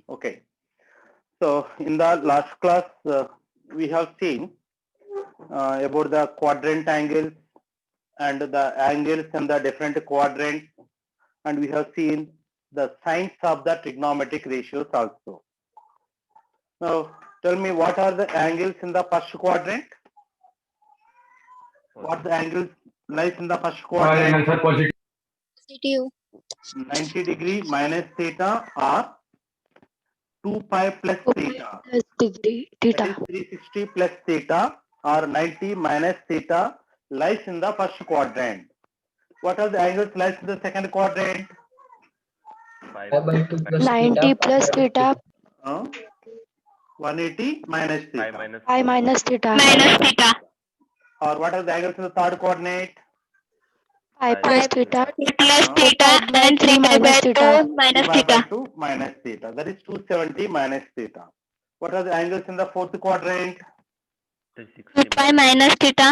Okay. So in the last class, we have seen about the quadrant angles and the angles in the different quadrants, and we have seen the signs of the trigonometric ratios also. Now, tell me, what are the angles in the first quadrant? What the angles lies in the first quadrant? Positive. 90 degree minus theta or 2 pi plus theta. Plus degree That theta. is 360 plus theta or 90 minus theta lies in the first quadrant. What are the angles lies in the second quadrant? 90 plus theta. 180 minus theta. I minus theta. Or what are the angles in the third coordinate? I plus theta. Plus Uh, theta and 3 minus by theta. 2 minus 3 pi by theta. 2 minus theta. That is 270 minus theta. What are the angles in the fourth quadrant? 2 pi minus theta.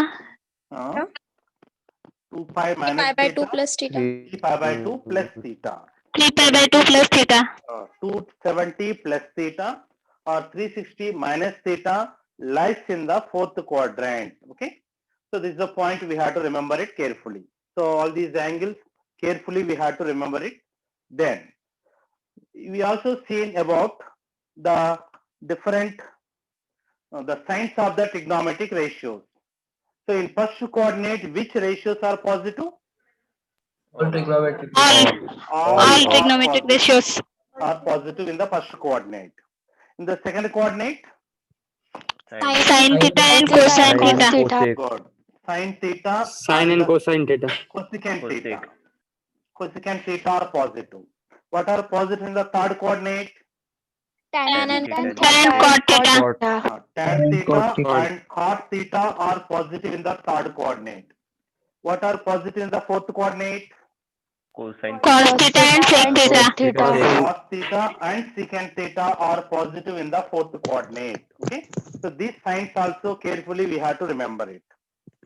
2 pi minus Pi by 2 theta. plus theta. 3 pi by 2 plus theta. 3 pi by 2 plus theta. 270 plus theta or 360 minus theta lies in the fourth quadrant. Okay. So this is the point we have to remember it carefully. So all these angles carefully we have to remember it. Then we also seen about the different the signs of the trigonometric ratios. So in first coordinate, which ratios are positive? All trigonometric All ratios. are positive in the first coordinate. In the second coordinate, Sin theta and cosine theta. good. Sin theta Sine and cosine theta. cosecant theta. Cosecant theta are positive. What are positive in the third coordinate? Tan and Cot theta. Tan theta Cot. and cot theta are positive in the third coordinate. What are positive in the fourth coordinate? Cos theta and sec theta. Cos theta and secant theta are positive in the fourth coordinate. Okay. So these signs also carefully we have to remember it.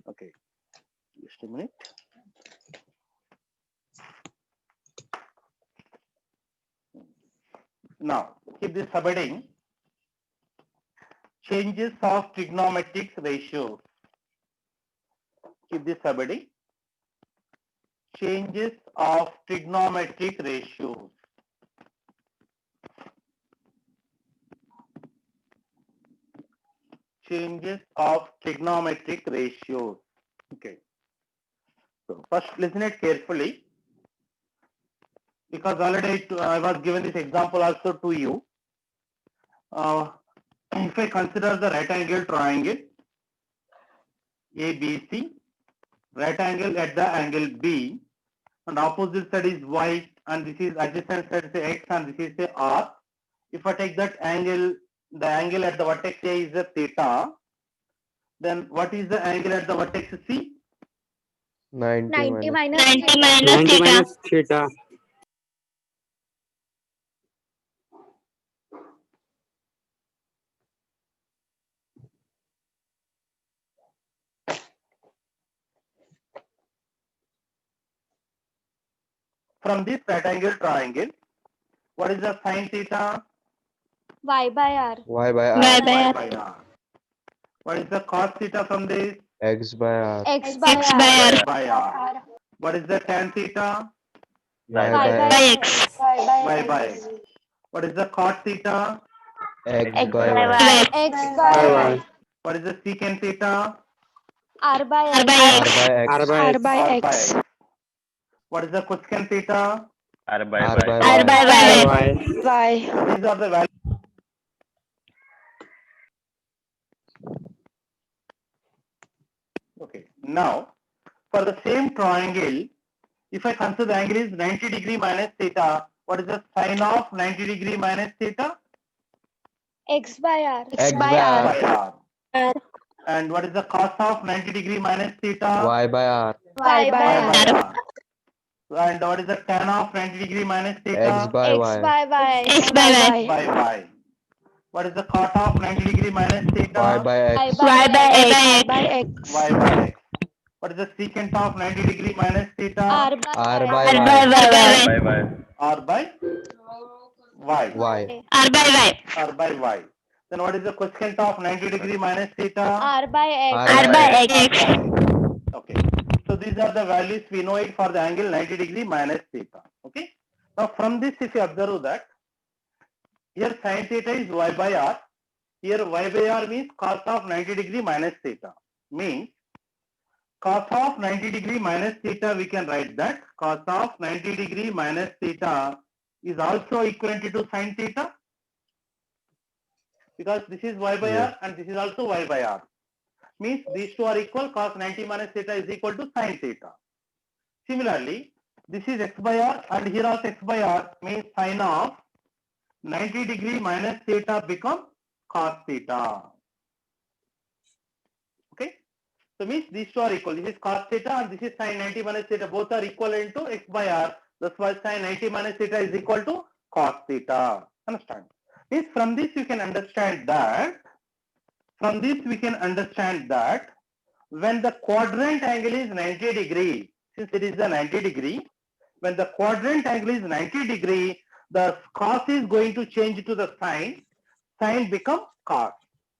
Okay. Just a minute. Now keep this subheading. Changes of trigonometric ratios. Keep this subheading. Changes of trigonometric ratios. Changes of trigonometric ratios. Okay. So first listen it carefully, because already I was given this example also to you. If I consider the right angle triangle ABC, right angle at the angle B, and opposite side is Y, and this is adjacent side is X, and this is R. If I take that angle, the angle at the vertex A is a theta, then what is the angle at the vertex C? 90 minus 90 theta. minus 90 theta. minus theta. From this right angle triangle, what is the sine theta? Y by R. Y by R. Y by Y R. by R. What is the cos theta from this? X by R. X by X R. by R. Y by R. What is the tan theta? Y Y by by X. X. Y by X. What is the cot theta? X X by by Y. Y. X Y by by What is the secant theta? R by R by R X. by X. R by R X. by R by X. X. What is the cosecant theta? R by R Y. by Y. Y. Y. These are the values. Okay. Now, for the same triangle, if I consider the angle is 90 degree minus theta, what is the sine of 90 degree minus theta? X by R. X by By R. R. And what is the cos of 90 degree minus theta? Y by R. Y by Y R. by R. And what is the tan of 90 degree minus theta? X by X Y. by Y. X by Y. By Y. What is the cot of 90 degree minus theta? Y by Y X. Y by Y X. by X. Y by X. What is the secant of 90 degree minus theta? R by R Y. by R by Y. Y. R by Y. Y. R by Y. R by Y. Then what is the cosecant of 90 degree minus theta? R by X. R by R X. by X. Okay. So these are the values we know it for the angle 90 degree minus theta. Okay. Now from this, if you observe that here sin theta is Y by R. Here Y by R means cos of 90 degree minus theta. Means cos of 90 degree minus theta, we can write that cos of 90 degree minus theta is also equivalent to sin theta, because this is Y by Yes. R and this is also Y by R. Means these two are equal. Cos 90 minus theta is equal to sin theta. Similarly, this is X by R and here also X by R, means sin of 90 degree minus theta become cos theta. Okay. So means these two are equal. This is cos theta and this is sin 90 minus theta. Both are equivalent to X by R. That's why sin 90 minus theta is equal to cos theta. Understand? Means from this we can understand that when the quadrant angle is 90 degree, since it is a 90 degree, when the quadrant angle is 90 degree, the cos is going to change to the sin become cos.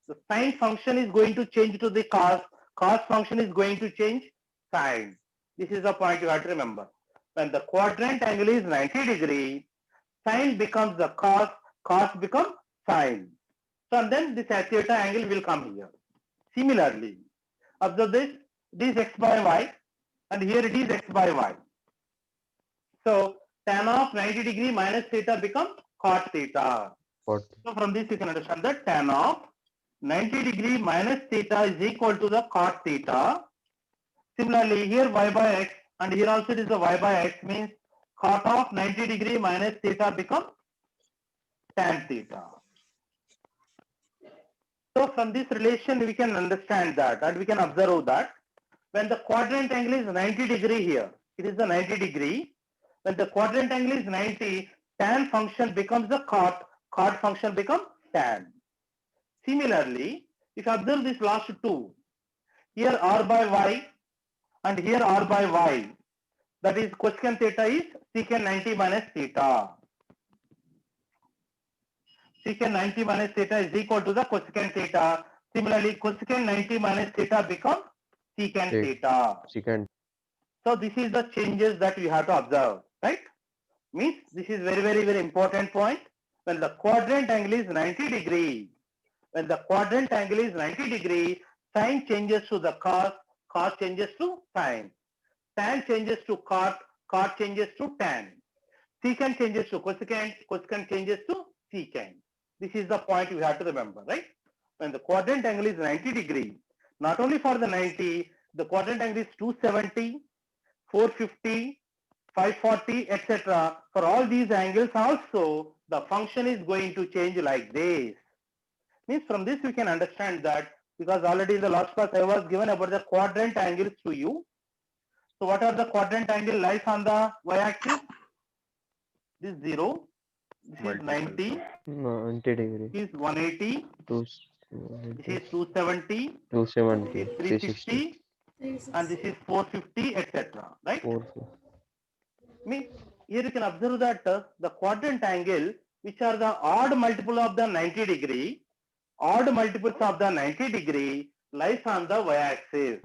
The sin function is going to change to the cos function is going to change sin. This is the point you have to remember. When the quadrant angle is 90 degree, sin becomes the cos becomes sin. So and then this theta angle will come here. Similarly, observe this, it is X by Y and here it is X by Y. So tan of 90 degree minus theta becomes cot theta. Cot. So from this you can understand that tan of 90 degree minus theta is equal to the cot theta. Similarly, here Y by X and here also it is the Y by X, means cot of 90 degree minus theta becomes tan theta. So from this relation we can understand that and we can observe that when the quadrant angle is 90 degree here, it is the 90 degree. When the quadrant angle is 90, tan function becomes the cot function becomes tan. Similarly, if you observe this last two, here R by Y and here R by Y, that is cosecant theta is secant 90 minus theta. Secant 90 minus theta is equal to the cosecant theta. Similarly, cosecant 90 minus theta becomes secant theta. Secant. So this is the changes that we have to observe, right? Means this is very important point. When the quadrant angle is 90 degree, when the quadrant angle is 90 degree, sin changes to the cos changes to sin, tan changes to cot changes to tan, secant changes to cosecant changes to secant. This is the point you have to remember, right? When the quadrant angle is 90 degree, not only for the 90, the quadrant angle is 270, 450, 540, etc. For all these angles also, the function is going to change like this. Means from this we can understand that, because already in the last class I was given about the quadrant angles to you. So what are the quadrant angle lies on the y-axis? This is 0, this is 90, 90 degree. this is 180, this is 270, 270. this is 360, and this is 450, etc. Right? 450. Means here you can observe that the quadrant angle, which are the odd multiple of the 90 degree, odd multiples of the 90 degree lies on the y-axis.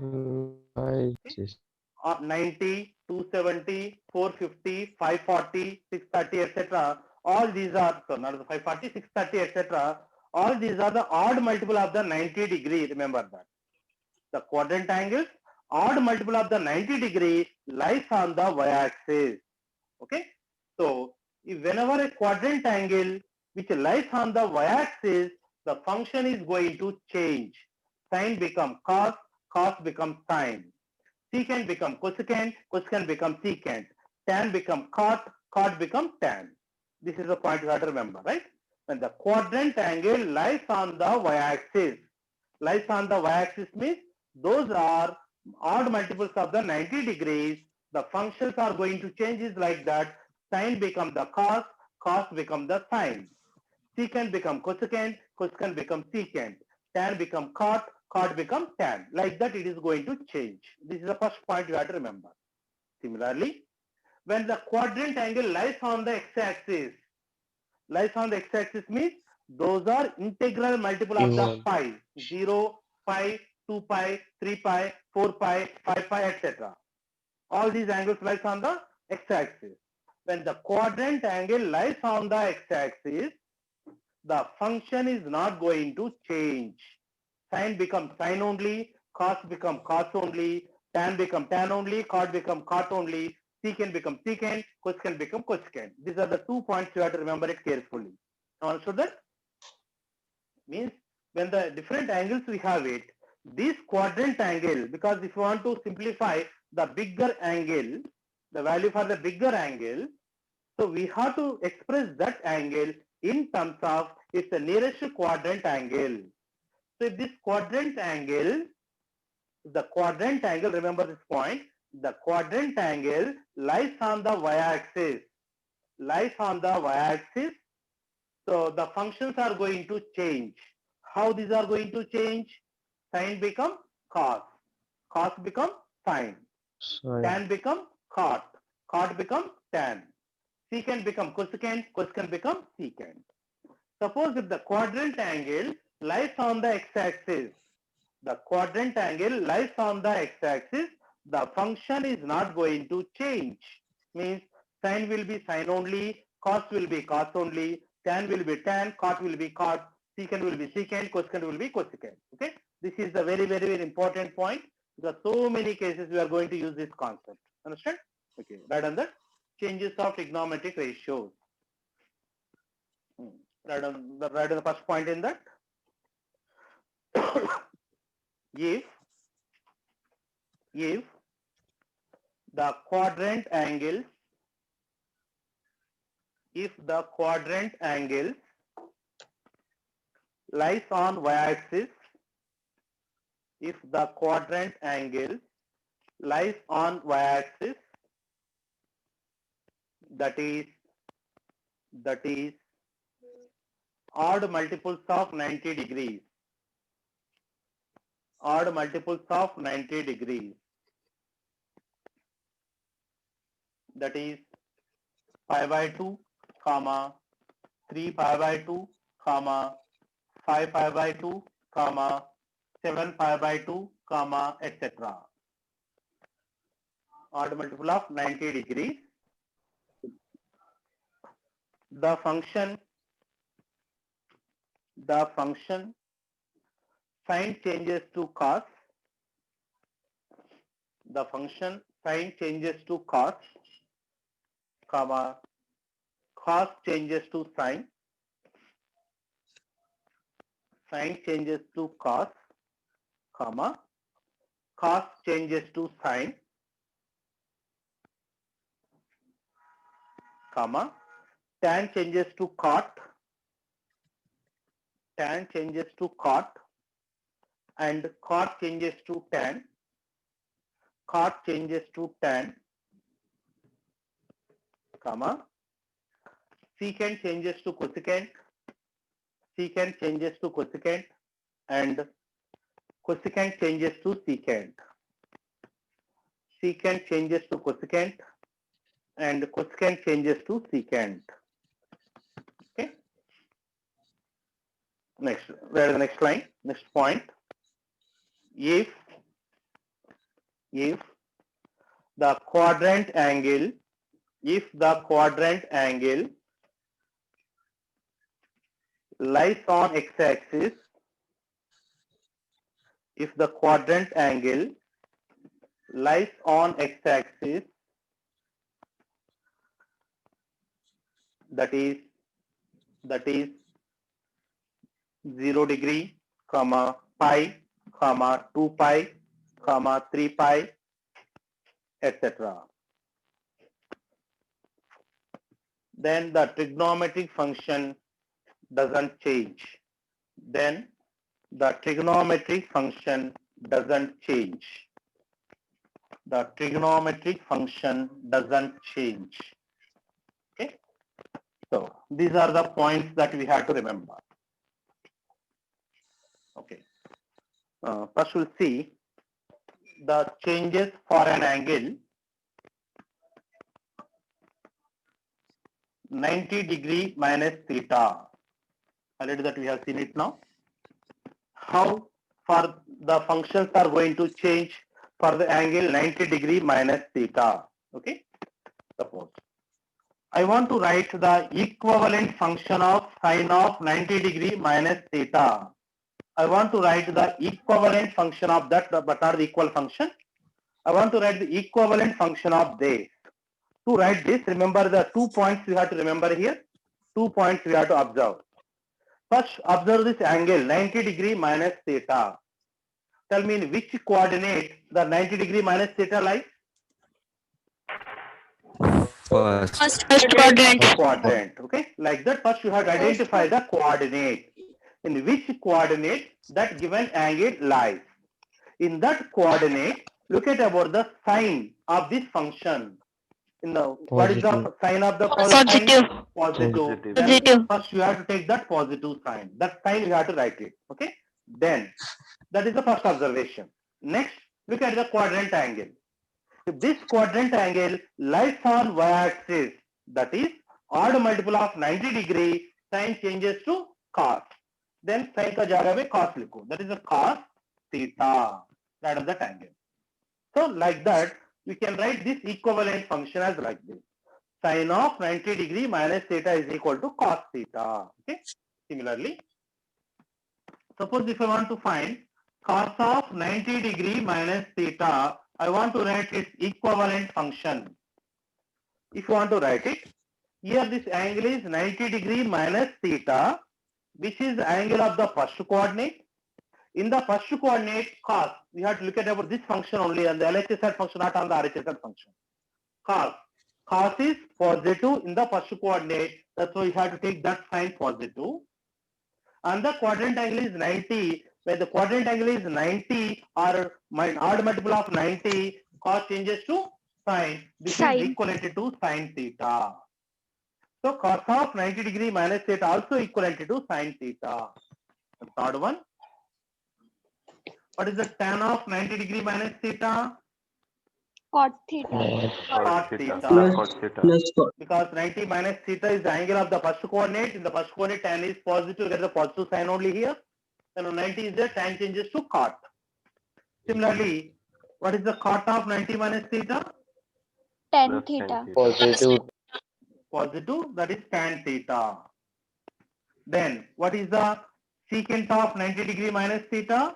90, 270, 450, 540, 630, etc. All these are, so not the 540, 630, etc. All these are the odd multiple of the 90 degree. Remember that. The quadrant angles, odd multiple of the 90 degree lies on the y-axis. Okay. So if whenever a quadrant angle which lies on the y-axis, the function is going to change. Sin become cos become sin. Secant become cosecant become secant. Tan become cot become tan. This is the point you have to remember, right? When the quadrant angle lies on the y-axis, means those are odd multiples of the 90 degrees. The functions are going to change is like that. Sin become the cos become the sin. Secant become cosecant become secant. Tan become cot become tan. Like that it is going to change. This is the first point you have to remember. Similarly, when the quadrant angle lies on the x-axis, lies on the x-axis means those are integral multiple of the No. pi. 0, pi, 2 pi, 3 pi, 4 pi, 5 pi, etc. All these angles lies on the x-axis. When the quadrant angle lies on the x-axis, the function is not going to change. Sine becomes sine only, cos become cos only, tan become tan only, cot become cot only, secant become secant, cosecant become cosecant. These are the 2 points you have to remember it carefully. Understood that? Means when the different angles we have it, this quadrant angle, because if you want to simplify the bigger angle, the value for the bigger angle, so we have to express that angle in terms of it's the nearest quadrant angle. So if this quadrant angle, remember this point, the quadrant angle lies on the y-axis, so the functions are going to change. How these are going to change? Sine become cos, cos become sine, tan become cot, cot become tan, secant become cosecant, cosecant become secant. Suppose if the quadrant angle lies on the x-axis, the function is not going to change. Means sine will be sine only, cos will be cos only, tan will be tan, cot will be cot, secant will be secant, cosecant will be cosecant. Okay, this is the very, very, very important point because so many cases we are going to use this concept. Understand? Okay, right on that. Changes of trigonometric ratios. Right on the first point in that. if the quadrant angles lies on y-axis, that is odd multiples of 90 degrees, that is pi by 2, 3 pi by 2, 5 pi by 2, 7 pi by 2, etc. Odd multiple of 90 degrees. The function sine changes to cos. The function sine changes to cos, cos changes to sine, sine changes to cos, cos changes to sine, tan changes to cot, and cot changes to tan, secant changes to cosecant, and cosecant changes to secant, changes to cosecant, and cosecant changes to secant. Okay. Next, where is the next line? Next point. If the quadrant angle lies on x-axis, that is 0 degree, pi, 2 pi, 3 pi, etc. Then the trigonometric function doesn't change. Okay. The trigonometric function doesn't change. Okay. So these are the points that we have to remember. Okay. First we'll see the changes for an angle. 90 degree minus theta. Already that we have seen it now. How for the functions are going to change for the angle 90 degree minus theta. Okay. Suppose I want to write the equivalent function of sine of 90 degree minus theta. I want to write the equivalent function of that, but not the equal function. I want to write the equivalent function of this. To write this, remember the 2 points we have to remember here. 2 points we have to observe. First, observe this angle 90 degree minus theta. Tell me in which coordinate the 90 degree minus theta lies? First quadrant. Quadrant. Okay, like that. First, you have to identify the coordinate. In which coordinate that given angle lies. In that coordinate, look at about the sign of this function. In the what is the sign of the first sign? Positive. Then Positive. first you have to take that positive sign. That sign you have to write it. Okay. Then that is the first observation. Next, look at the quadrant angle. If this quadrant angle lies on y-axis, that is odd multiple of 90 degree, sign changes to cos. Then sign ka jagah mein cos likho. That is a cos theta. That is that angle. So like that, we can write this equivalent function as like this. Sine of 90 degree minus theta is equal to cos theta. Okay. Similarly, suppose if I want to find cos of 90 degree minus theta, I want to write its equivalent function. If you want to write it, here this angle is 90 degree minus theta, which is the angle of the first coordinate. In the first coordinate cos, we have to look at about this function only on the LHS function, not on the RHS function. Cos is positive in the first coordinate. That's why you have to take that sign positive. And the quadrant angle is 90. When the quadrant angle is 90 or odd multiple of 90, cos changes to sine. This Sine. is equivalent to sine theta. So cos of 90 degree minus theta also equivalent to sine theta. The third one. What is the tan of 90 degree minus theta? Cot theta. Cot theta. Plus cos. Because 90 minus theta is the angle of the first coordinate. In the first coordinate, tan is positive. Get the positive sign only here. Then when 90 is there, tan changes to cot. Similarly, what is the cot of 90 minus theta? Tan theta. Positive, that is tan theta. Then what is the secant of 90 degree minus theta?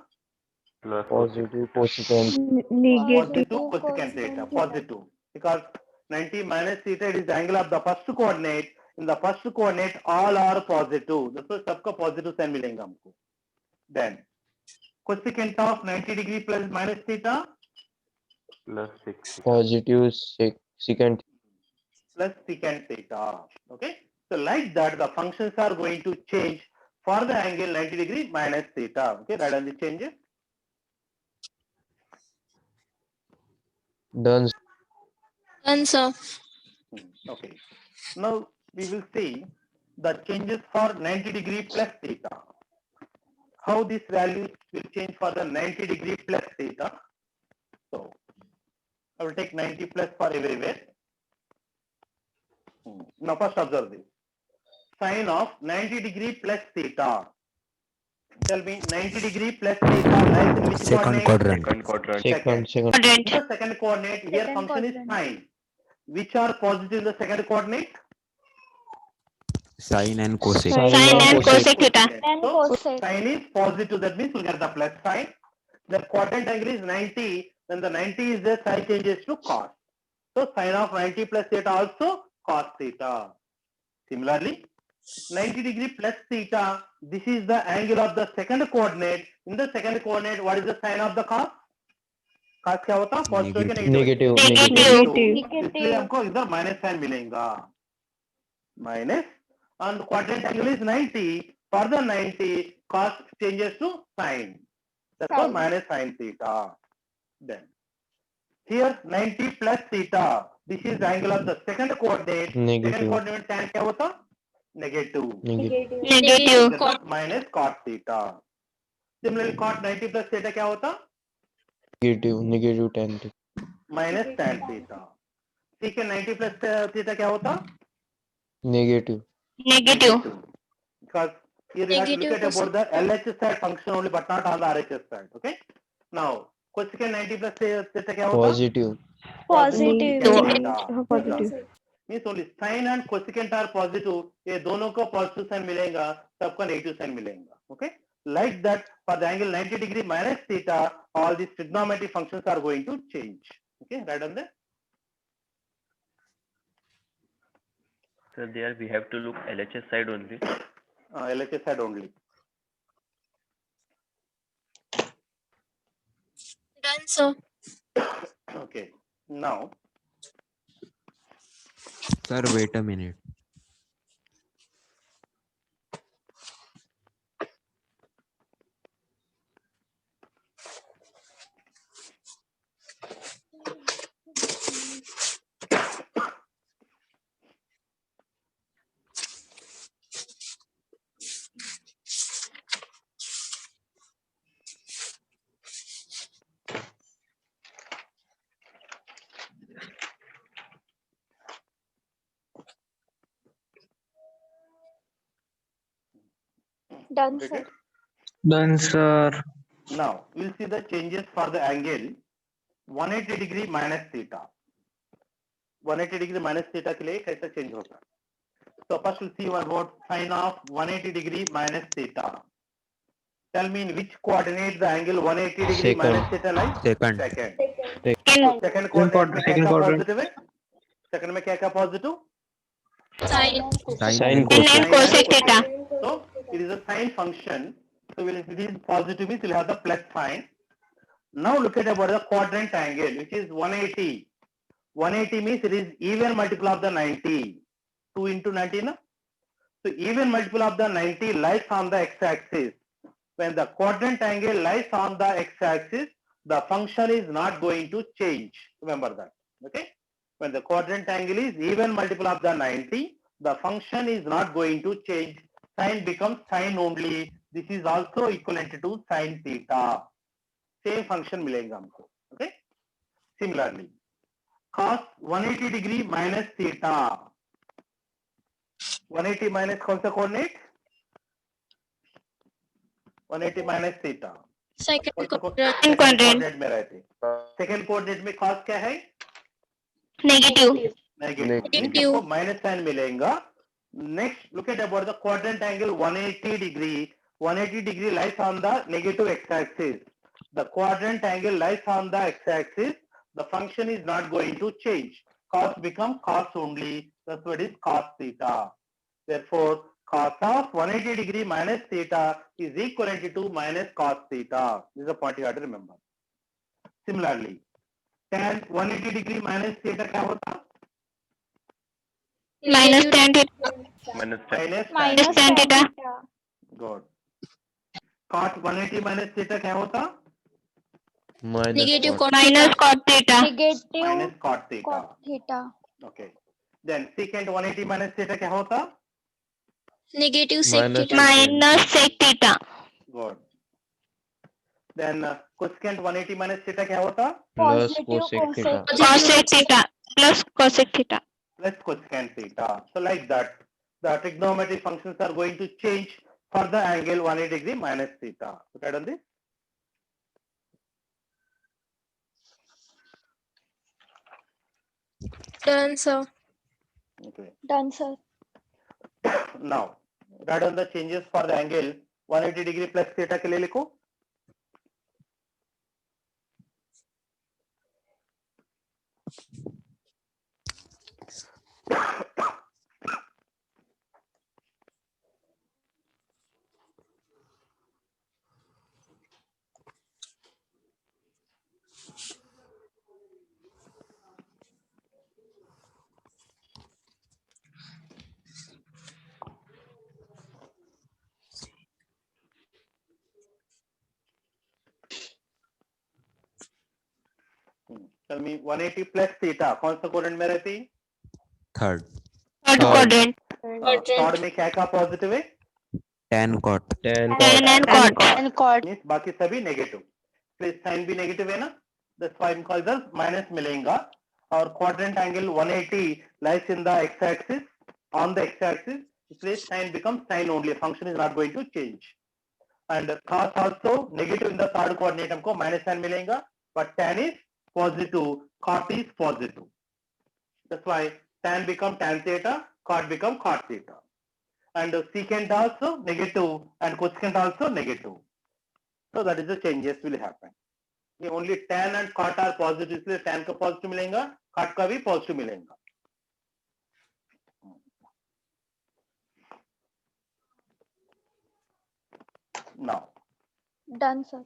Positive cosecant. Positive cosecant theta. Positive. Because 90 minus theta it is the angle of the first coordinate. In the first coordinate, all are positive. That's why सबका positive sign मिलेगा हमको. Then cosecant of 90 degree plus minus theta? Positive secant. Plus secant theta. Okay. So like that, the functions are going to change for the angle 90 degree minus theta. Okay. Write down the changes. Done. Done, sir. Okay. Now we will see the changes for 90 degree plus theta. How this value will change for the 90 degree plus theta. So I will take 90 plus for everywhere. Now first observe this. Sine of 90 degree plus theta. Tell me 90 degree plus theta lies in which Second coordinate? quadrant. Second. In the second coordinate, here Second function is quadrant. sine. Which are positive in the second coordinate? Sine and cosec. Sine and cosec theta. Tan So cosec. sine is positive, that means we'll get the plus sign. The quadrant angle is 90, when the 90 is there, sign changes to cos. So sine of 90 plus theta also cos theta. Similarly, 90 degree plus theta, this is the angle of the second coordinate. In the second coordinate, what is the sign of the cos? Cos क्या होता है? Positive के Negative. negative. इसलिए हमको इधर minus sign मिलेगा. Minus, and quadrant angle is 90. For the 90, cos changes to sine. That's why Sine. minus sine theta. Then here 90 plus theta. This is the angle of the second coordinate. Second Negative. coordinate tan क्या होता? Negative. Negative. That's minus cos theta. Similarly, cot 90 plus theta क्या होता? Negative tan. Minus tan theta. ठीक है, 90 plus theta क्या होता? Negative. Negative. Because here you have to look at about the LHS side function only, but not on the RHS side. Okay. Now, cosecant 90 plus theta क्या होता? Positive. Positive. Cosecant Positive. theta. Means only sin and cosecant are positive. ये दोनों को positive sign मिलेगा, सबका negative sign मिलेगा. Okay. Like that, for the angle 90 degree minus theta, all these trigonometric functions are going to change. Okay, right on there. So there we have to look LHS side only. LHS side only. Done, sir. Okay. Now, Sir, wait a minute. Done, get sir. it? Done, sir. Now, we'll see the changes for the angle 180 degree minus theta. 180 degree minus theta के लिए कैसा change होगा? So first we'll see about sin of 180 degree minus theta. Tell me in which coordinate the angle 180 degree Second. minus theta lies? Second. Second. Second. Second coordinate में क्या Second क्या quadrant. positive है? Second में क्या क्या positive? Sin. Sin Sin and cosec. And cosec theta. So it is a sine function. So if it is positive means we'll have the plus sign. Now look at about the quadrant angle, which is 180. 180 means it is even multiple of the 90. 2 into 90, no? So even multiple of the 90 lies on the x-axis. When the quadrant angle lies on the x-axis, the function is not going to change. Remember that. Okay? When the quadrant angle is even multiple of the 90, the function is not going to change. Sine becomes sine only. This is also equivalent to sine theta. Same function मिलेगा हमको. Okay? Similarly, cos 180 degree minus theta. 180 minus कौन सा coordinate? 180 minus theta. Second Second quadrant. coordinate में रहते. Second coordinate में cos क्या है? Negative. Negative. Negative. means आपको minus sign मिलेगा. Next, look at about the quadrant angle 180 degree. 180 degree lies on the negative x-axis. The quadrant angle lies on the x-axis. The function is not going to change. Cos becomes cos only. That's what is cos theta. Therefore, cos of 180 degree minus theta is equivalent to minus cos theta. This is a point you have to remember. Similarly, tan 180 degree minus theta क्या होता? Minus tan theta. Minus tan. Minus tan theta. Good. Cot 180 minus theta क्या होता? Minus Negative cot. cot. Minus cot theta. Negative Minus cot theta. cot theta. Okay. Then secant 180 minus theta क्या होता? Negative sec Minus theta. Minus sec theta. Good. Then cosecant 180 minus theta क्या होता? Plus Positive cosec theta. Cosec theta. Plus cosec theta. Plus cosecant theta. So like that, the trigonometric functions are going to change for the angle 180 degree minus theta. Look at on this. Done, sir. Okay. Done, sir. Now, write down the changes for the angle 180 degree plus theta के लिए लिखो. Tell me 180 plus theta कौन सा quadrant में रहती? Third. Third quadrant. Third में क्या क्या positive है? Tan cot. Tan Tan and cot. And cot. Means बाकी सभी negative. Please sign भी negative है ना? That's why I'm called as minus मिलेगा. और quadrant angle 180 lies in the x-axis on the x-axis. इसलिए sin becomes sin only. Function is not going to change. And cos also negative in the third coordinate हमको minus sin मिलेगा, but tan is positive, cot is positive. That's why tan become tan theta, cot become cot theta. And secant also negative and cosecant also negative. So that is the changes will happen. ये only tan and cot are positive, इसलिए tan का positive मिलेगा, cot का भी positive मिलेगा. Now Done, sir.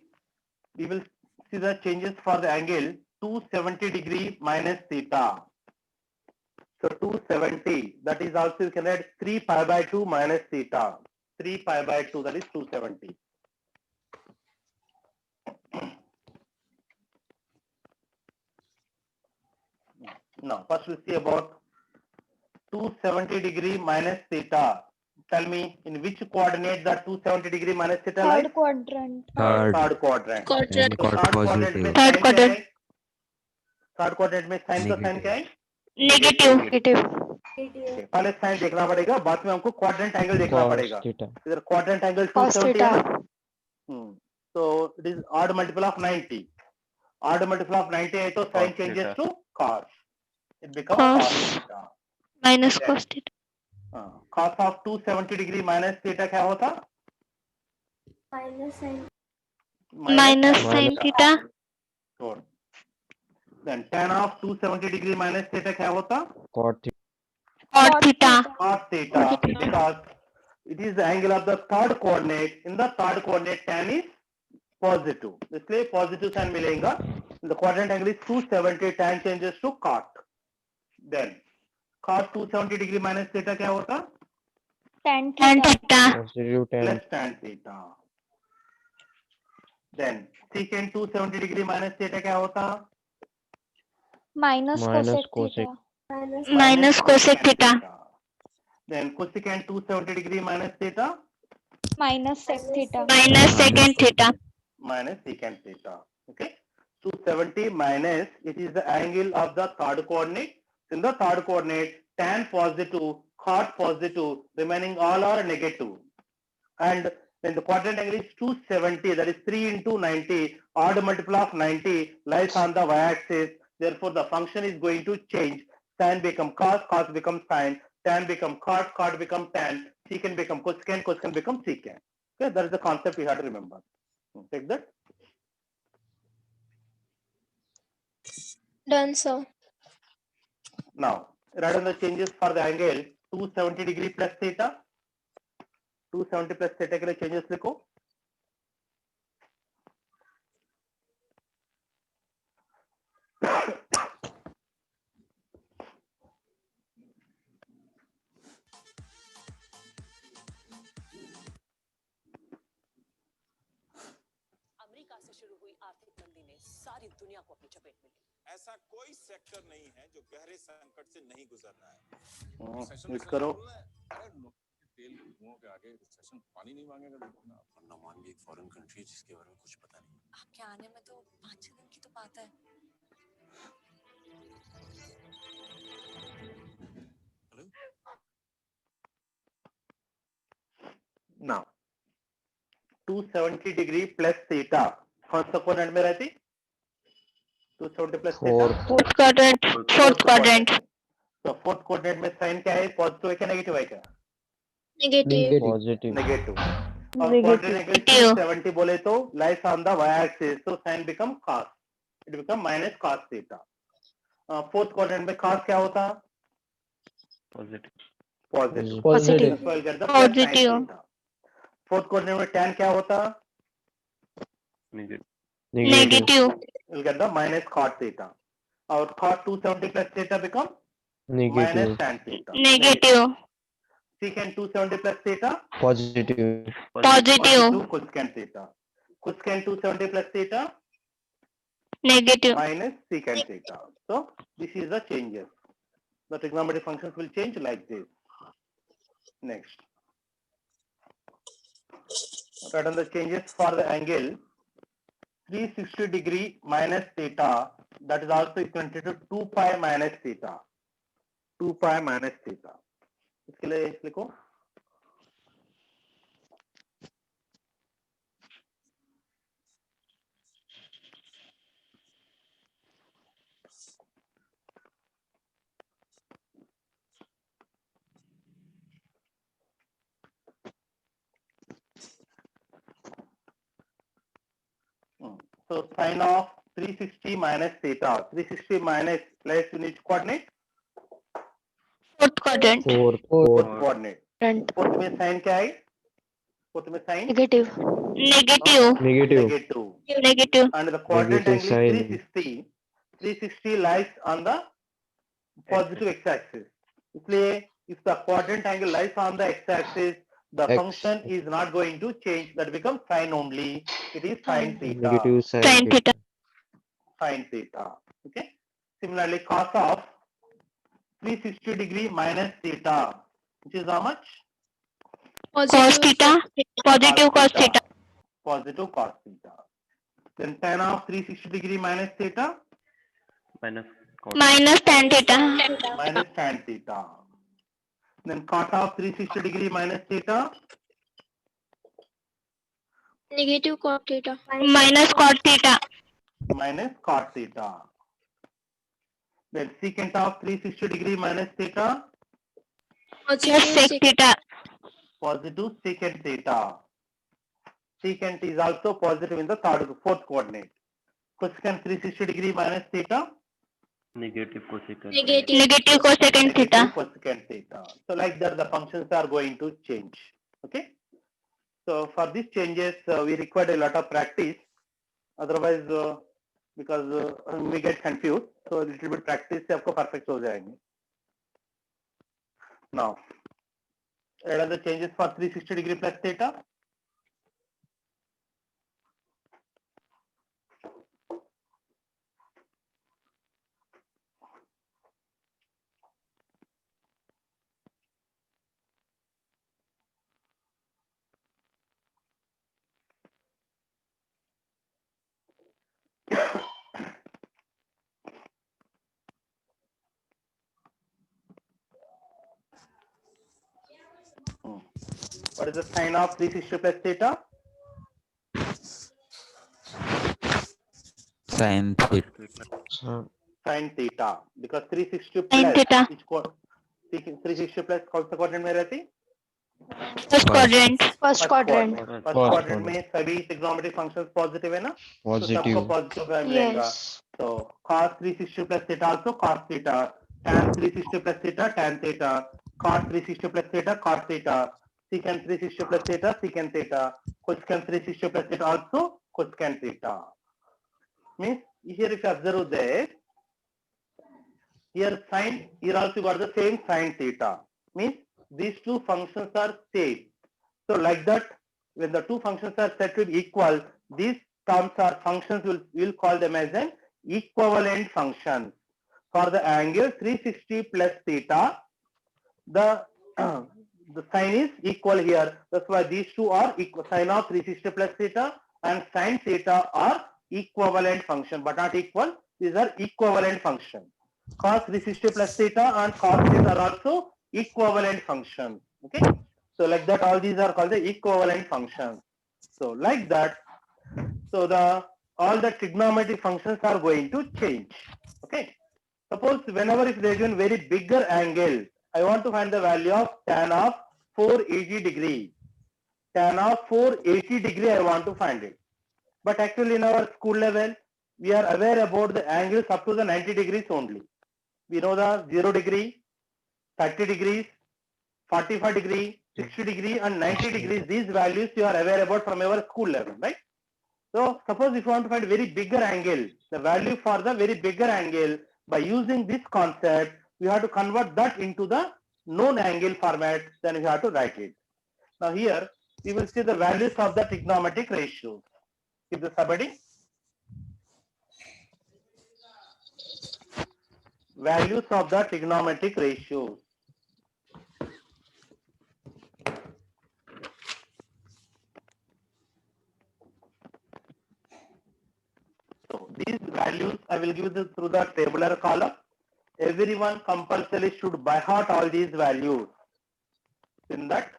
we will see the changes for the angle 270 degree minus theta. So 270, that is also you can write 3 pi by 2 minus theta. 3 pi by 2, that is 270. Now first we'll see about 270 degree minus theta. Tell me in which coordinate that 270 degree minus theta lies? Third quadrant. Third quadrant. Tan तो cot third quadrant में positive. sin क्या है? Third quadrant में sign का sign क्या है? Negative. Okay, पहले sign देखना पड़ेगा, बाद में हमको क्वाड्रेंट एंगल देखना Cos पड़ेगा. theta. इधर क्वाड्रेंट एंगल Cos 270 है theta. ना? So it is odd multiple of 90. Odd multiple of 90 है तो sin Cos changes theta. to cos. It becomes Cos. cos theta. Minus Then, cos theta. Cos of 270 degree minus theta क्या होता? Minus sin Minus theta. Good. Then tan of 270 degree minus theta क्या होता? Cot theta. Cot theta. Cos theta, because it is the angle of the third coordinate. In the third coordinate tan is positive. इसलिए positive sign मिलेगा. The quadrant angle is 270, tan changes to cot. Then cos 270 degree minus theta क्या होता? Tan Tan theta. theta. Positive tan. Plus tan theta. Then secant 270 degree minus theta क्या होता? Minus Minus cosec cosec. theta. Minus cosec theta. Then cosecant 270 degree minus theta Minus sec theta. Minus secant theta. minus secant theta. Okay. 270 minus, it is the angle of the third coordinate. In the third coordinate, tan positive, cot positive, remaining all are negative. And when the quadrant angle is 270, that is 3 into 90, odd multiple of 90 lies on the y-axis. Therefore, the function is going to change. Sin become cos, cos become sin, tan become cot, cot become tan, secant become cosecant, cosecant become secant. Okay, that is the concept we have to remember. Take that. Done, sir. Now, write down the changes for the angle 270 degree plus theta. 270 plus theta के लिए changes लिखो. America से शुरू हुई आर्थिक मंदी ने सारी दुनिया को अपनी चपेट में लिया। ऐसा कोई सेक्टर नहीं है जो गहरे संकट से नहीं गुजर रहा है। मिस करो. तेल धुओं के आगे रिसेशन पानी नहीं मांगेगा लोगों ने। अंडमान भी एक फॉरेन कंट्री जिसके बारे में कुछ पता नहीं। आपके आने में तो 5-6 दिन की तो बात है। Hello. Now, 270 degree plus theta. कौन सा quadrant में रहती? 270 plus theta. Fourth quadrant. Fourth quadrant. तो fourth quadrant में sin क्या है? Positive है क्या negative है क्या? Negative. Positive. Negative. और quadrant angle 270 बोले तो lies on the y-axis, so sin become cos. It become minus cos theta. Fourth quadrant में cos क्या होता? Positive. Positive. Positive. So I'll get the plus sin Positive. theta. Fourth quadrant में tan क्या होता? Negative. Negative. You'll get the minus cot theta. Our cot 270 plus theta become minus Negative. tan theta. Negative. Secant 270 plus theta. Positive. Positive. Cosecant theta. Cosecant 270 plus theta Negative. minus secant theta. So this is the changes. The trigonometric functions will change like this. Next. Write down the changes for the angle 360 degree minus theta, that is also equal to 2 pi minus theta. 2 pi minus theta. इसके लिए लिखो so sine of 360 minus theta. 360 minus place in each coordinate. Fourth quadrant. Fourth. Fourth Fourth. coordinate. Quadrant. Fourth में sine क्या है? Fourth में sine Negative. Negative. Negative. Negative. Negative. And the quadrant Negative angle is sign. 360. 360 lies on the positive x-axis. इसलिए if the quadrant angle lies on the x-axis, the X. function is not going to change. That becomes sine only. It is sine theta. Negative Sin sin theta. Sine theta. Okay. Similarly, cos of 360 degree minus theta, which is how much? Cos theta. Positive cos theta. Positive cos theta. Then tan of 360 degree minus theta, minus cos. Minus tan theta. minus tan theta. Then cot of 360 degree minus theta, Negative cot theta. Minus cot theta. minus cot theta. Then secant of 360 degree minus theta, Plus sec theta. positive secant theta. Secant is also positive in the fourth coordinate. Cosecant 360 degree minus theta, Negative cosecant. Negative cosecant theta. negative cosecant theta. So like that, the functions are going to change. Okay. So for these changes, we required a lot of practice. Otherwise, because we get confused, so a little bit practice से आपको perfect हो जाएंगे. Now, add other changes for 360 degree plus theta. What is the sine of 360 plus theta? Sin theta. Sin theta. Because 360 Sin plus theta. 360 plus कौन सा quadrant में रहती? First quadrant. First quadrant. First quadrant में सभी trigonometric functions positive है ना? तो सबको Positive. positive मिलेगा. Yes. So cos 360 plus theta also cos theta, tan 360 plus theta tan theta, cos 360 plus theta cos theta, secant 360 plus theta secant theta, cosecant 360 plus theta also cosecant theta. Means here if you observe there, here sine, here also got the same sine theta. Means these two functions are same. So like that, when the two functions are said to be equal, these terms or functions will call them as an equivalent function. For the angle 360 plus theta, the sine is equal here. That's why these two are equal. Sine of 360 plus theta and sine theta are equivalent function, but not equal. These are equivalent function. Cos 360 plus theta and cos theta are also equivalent functions. Okay. So like that, all these are called the equivalent functions. So like that, so all the trigonometric functions are going to change. Okay. Suppose whenever if there is a very bigger angle, I want to find the value of tan of 480 degree. Tan of 480 degree, I want to find it. But actually in our school level, we are aware about the angles up to the 90 degrees only. We know the 0 degree, 30 degrees, 45 degree, 60 degree and 90 degrees. These values you are aware about from our school level, right? So suppose if you want to find very bigger angle, the value for the very bigger angle, by using this concept, we have to convert that into the known angle format, then we have to write it. Now here, we will see the values of the trigonometric ratios. Is this somebody? Values of the trigonometric ratios. So these values I will give this through the tabular column. Everyone compulsorily should by heart all these values. In that,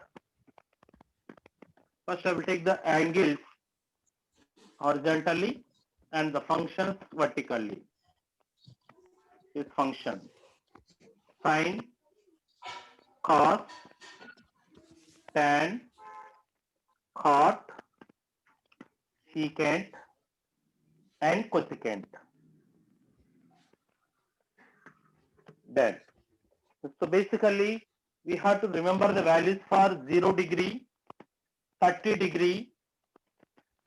first I will take the angles horizontally and the functions vertically. This function sine, cos, tan, cot, secant, and cosecant. Then, so basically, we have to remember the values for 0 degree, 30 degree,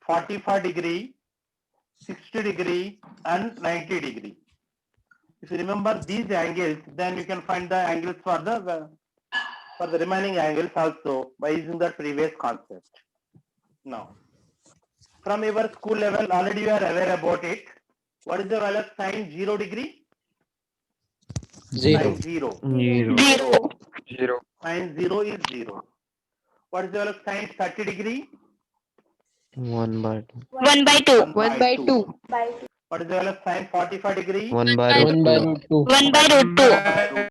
45 degree, 60 degree, and 90 degree. If you remember these angles, then you can find the angles for the remaining angles also by using the previous concept. Now, from your school level, already you are aware about it. What is the value of sine 0 degree? Zero. Sine 0. Zero. Zero. Sine 0 is 0. What is the value of sine 30 degree? 1/2. 1/2. 1/2. What is the value of sine 45 degree? 1/2. 1/2. 1/2.